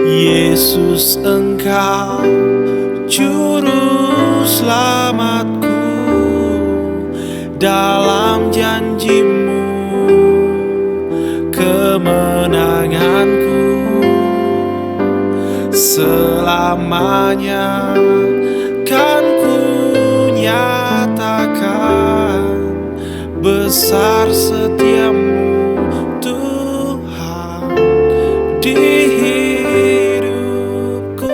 Yesus, Engkau juru selamatku. Dalam janji-Mu kemenanganku selamanya kan ku nyatakan besar setiamu Tuhan di hidupku.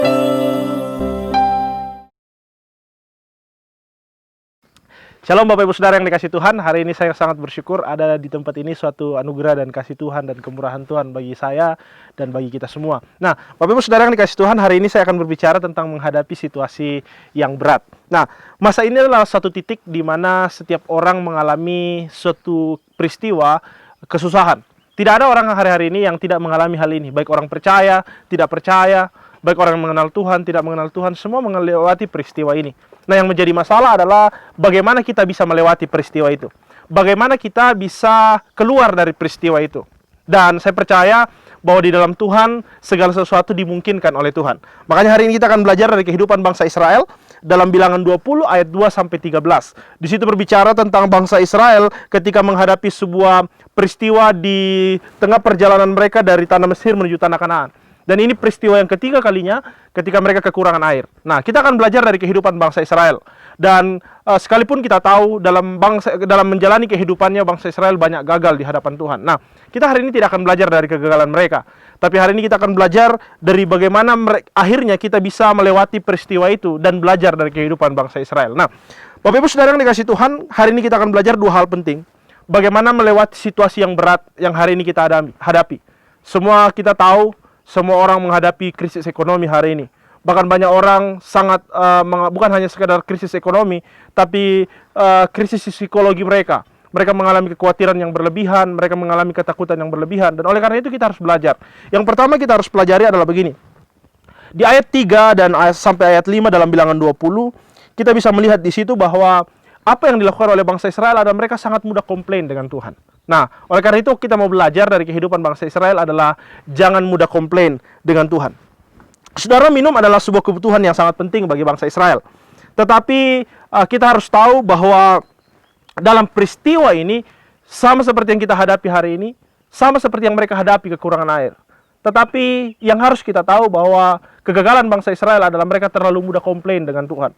Shalom Bapak Ibu Saudara yang dikasih Tuhan. Hari ini saya sangat bersyukur ada di tempat ini suatu anugerah dan kasih Tuhan dan kemurahan Tuhan bagi saya dan bagi kita semua. Nah, Bapak Ibu Saudara yang dikasih Tuhan, hari ini saya akan berbicara tentang menghadapi situasi yang berat. Nah, masa ini adalah satu titik di mana setiap orang mengalami suatu peristiwa kesusahan. Tidak ada orang hari-hari ini yang tidak mengalami hal ini, baik orang percaya, tidak percaya, baik orang yang mengenal Tuhan, tidak mengenal Tuhan, semua melewati peristiwa ini. Nah, yang menjadi masalah adalah bagaimana kita bisa melewati peristiwa itu. Bagaimana kita bisa keluar dari peristiwa itu. Dan saya percaya bahwa di dalam Tuhan segala sesuatu dimungkinkan oleh Tuhan. Makanya hari ini kita akan belajar dari kehidupan bangsa Israel dalam Bilangan 20 ayat 2 sampai 13. Di situ berbicara tentang bangsa Israel ketika menghadapi sebuah peristiwa di tengah perjalanan mereka dari tanah Mesir menuju tanah Kanaan. Dan ini peristiwa yang ketiga kalinya ketika mereka kekurangan air. Nah, kita akan belajar dari kehidupan bangsa Israel. Dan sekalipun kita tahu dalam menjalani kehidupannya bangsa Israel banyak gagal di hadapan Tuhan. Nah, kita hari ini tidak akan belajar dari kegagalan mereka. Tapi hari ini kita akan belajar dari bagaimana akhirnya kita bisa melewati peristiwa itu dan belajar dari kehidupan bangsa Israel. Nah, Bapak Ibu Saudara yang dikasih Tuhan, hari ini kita akan belajar dua hal penting. Bagaimana melewati situasi yang berat yang hari ini kita hadapi. Semua kita tahu, semua orang menghadapi krisis ekonomi hari ini. Bahkan banyak orang sangat, bukan hanya sekedar krisis ekonomi, tapi krisis psikologi mereka. Mereka mengalami kekhawatiran yang berlebihan, mereka mengalami ketakutan yang berlebihan. Dan oleh karena itu kita harus belajar. Yang pertama kita harus pelajari adalah begini. Di ayat 3 dan sampai ayat 5 dalam Bilangan 20, kita bisa melihat di situ bahwa apa yang dilakukan oleh bangsa Israel adalah mereka sangat mudah komplain dengan Tuhan. Nah, oleh karena itu kita mau belajar dari kehidupan bangsa Israel adalah jangan mudah komplain dengan Tuhan. Saudara, minum adalah sebuah kebutuhan yang sangat penting bagi bangsa Israel. Tetapi kita harus tahu bahwa dalam peristiwa ini sama seperti yang kita hadapi hari ini, sama seperti yang mereka hadapi kekurangan air. Tetapi yang harus kita tahu bahwa kegagalan bangsa Israel adalah mereka terlalu mudah komplain dengan Tuhan.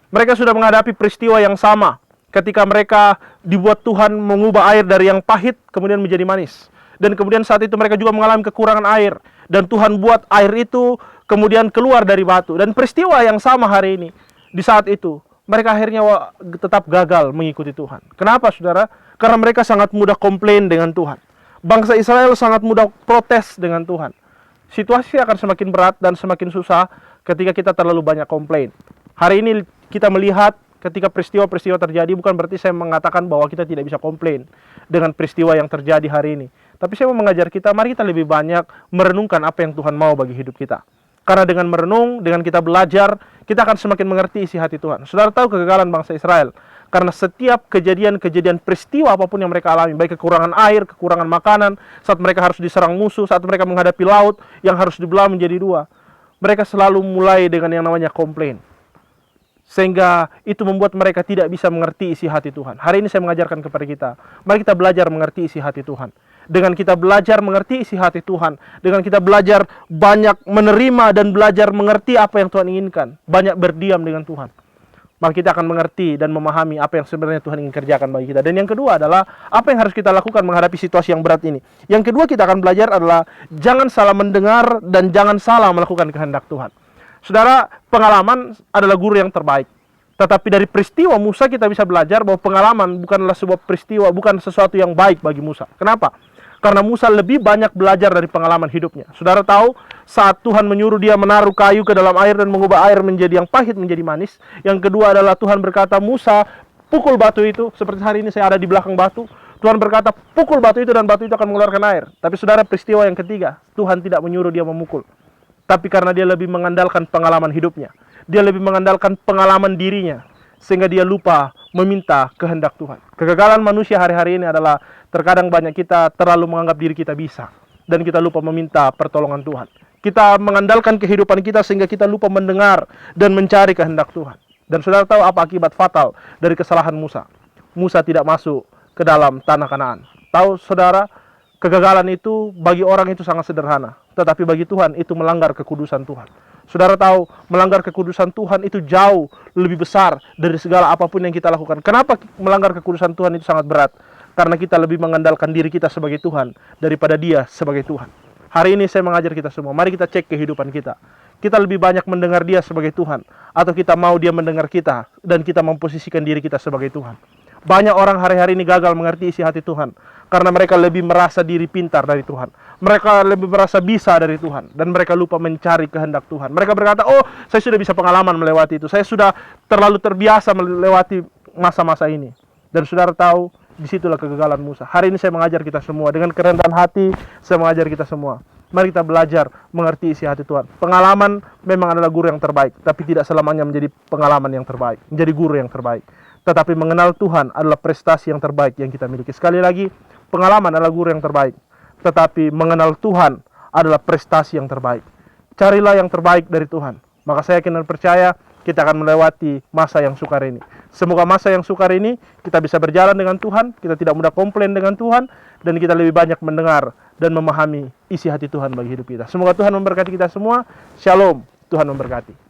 Mereka sudah menghadapi peristiwa yang sama ketika mereka dibuat Tuhan mengubah air dari yang pahit kemudian menjadi manis. Dan kemudian saat itu mereka juga mengalami kekurangan air. Dan Tuhan buat air itu kemudian keluar dari batu. Dan peristiwa yang sama hari ini, di saat itu, mereka akhirnya tetap gagal mengikuti Tuhan. Kenapa, saudara? Karena mereka sangat mudah komplain dengan Tuhan. Bangsa Israel sangat mudah protes dengan Tuhan. Situasi akan semakin berat dan semakin susah ketika kita terlalu banyak komplain. Hari ini kita melihat ketika peristiwa-peristiwa terjadi, bukan berarti saya mengatakan bahwa kita tidak bisa komplain dengan peristiwa yang terjadi hari ini. Tapi saya mau mengajar kita, mari kita lebih banyak merenungkan apa yang Tuhan mau bagi hidup kita. Karena dengan merenung, dengan kita belajar, kita akan semakin mengerti isi hati Tuhan. Saudara tahu kegagalan bangsa Israel. Karena setiap kejadian-kejadian peristiwa apapun yang mereka alami, baik kekurangan air, kekurangan makanan, saat mereka harus diserang musuh, saat mereka menghadapi laut yang harus dibelah menjadi dua, mereka selalu mulai dengan yang namanya komplain. Sehingga itu membuat mereka tidak bisa mengerti isi hati Tuhan. Hari ini saya mengajarkan kepada kita, mari kita belajar mengerti isi hati Tuhan. Dengan kita belajar mengerti isi hati Tuhan, dengan kita belajar banyak menerima dan belajar mengerti apa yang Tuhan inginkan, banyak berdiam dengan Tuhan, maka kita akan mengerti dan memahami apa yang sebenarnya Tuhan ingin kerjakan bagi kita. Dan yang kedua adalah apa yang harus kita lakukan menghadapi situasi yang berat ini. Yang kedua kita akan belajar adalah jangan salah mendengar dan jangan salah melakukan kehendak Tuhan. Saudara, pengalaman adalah guru yang terbaik. Tetapi dari peristiwa Musa kita bisa belajar bahwa pengalaman bukanlah sebuah peristiwa, bukan sesuatu yang baik bagi Musa. Kenapa? Karena Musa lebih banyak belajar dari pengalaman hidupnya. Saudara tahu, saat Tuhan menyuruh dia menaruh kayu ke dalam air dan mengubah air menjadi yang pahit menjadi manis. Yang kedua adalah Tuhan berkata, Musa, pukul batu itu. Seperti hari ini saya ada di belakang batu. Tuhan berkata, pukul batu itu dan batu itu akan mengeluarkan air. Tapi saudara, peristiwa yang ketiga, Tuhan tidak menyuruh dia memukul. Tapi karena dia lebih mengandalkan pengalaman hidupnya, dia lebih mengandalkan pengalaman dirinya, sehingga dia lupa meminta kehendak Tuhan. Kegagalan manusia hari-hari ini adalah terkadang banyak kita terlalu menganggap diri kita bisa. dan kita lupa meminta pertolongan Tuhan. Kita mengandalkan kehidupan kita sehingga kita lupa mendengar dan mencari kehendak Tuhan. Dan saudara tahu apa akibat fatal dari kesalahan Musa? Musa tidak masuk ke dalam tanah Kanaan. Tahu saudara, kegagalan itu bagi orang itu sangat sederhana, tetapi bagi Tuhan itu melanggar kekudusan Tuhan. Saudara tahu, melanggar kekudusan Tuhan itu jauh lebih besar dari segala apapun yang kita lakukan. Kenapa melanggar kekudusan Tuhan itu sangat berat? Karena kita lebih mengandalkan diri kita sebagai Tuhan daripada Dia sebagai Tuhan. Hari ini saya mengajar kita semua, mari kita cek kehidupan kita. Kita lebih banyak mendengar Dia sebagai Tuhan, atau kita mau Dia mendengar kita dan kita memposisikan diri kita sebagai Tuhan. Banyak orang hari-hari ini gagal mengerti isi hati Tuhan karena mereka lebih merasa diri pintar dari Tuhan. Mereka lebih merasa bisa dari Tuhan dan mereka lupa mencari kehendak Tuhan. Mereka berkata, "Oh, saya sudah bisa pengalaman melewati itu. Saya sudah terlalu terbiasa melewati masa-masa ini." Dan saudara tahu, disitulah kegagalan Musa. Hari ini saya mengajar kita semua dengan kerendahan hati. Saya mengajar kita semua. Mari kita belajar mengerti isi hati Tuhan. Pengalaman memang adalah guru yang terbaik, tapi tidak selamanya menjadi pengalaman yang terbaik, menjadi guru yang terbaik. Tetapi mengenal Tuhan adalah prestasi yang terbaik yang kita miliki. Sekali lagi, pengalaman adalah guru yang terbaik, tetapi mengenal Tuhan adalah prestasi yang terbaik. Carilah yang terbaik dari Tuhan. Maka saya yakin dan percaya kita akan melewati masa yang sukar ini. Semoga masa yang sukar ini kita bisa berjalan dengan Tuhan, kita tidak mudah komplain dengan Tuhan, dan kita lebih banyak mendengar dan memahami isi hati Tuhan bagi hidup kita. Semoga Tuhan memberkati kita semua. Shalom, Tuhan memberkati.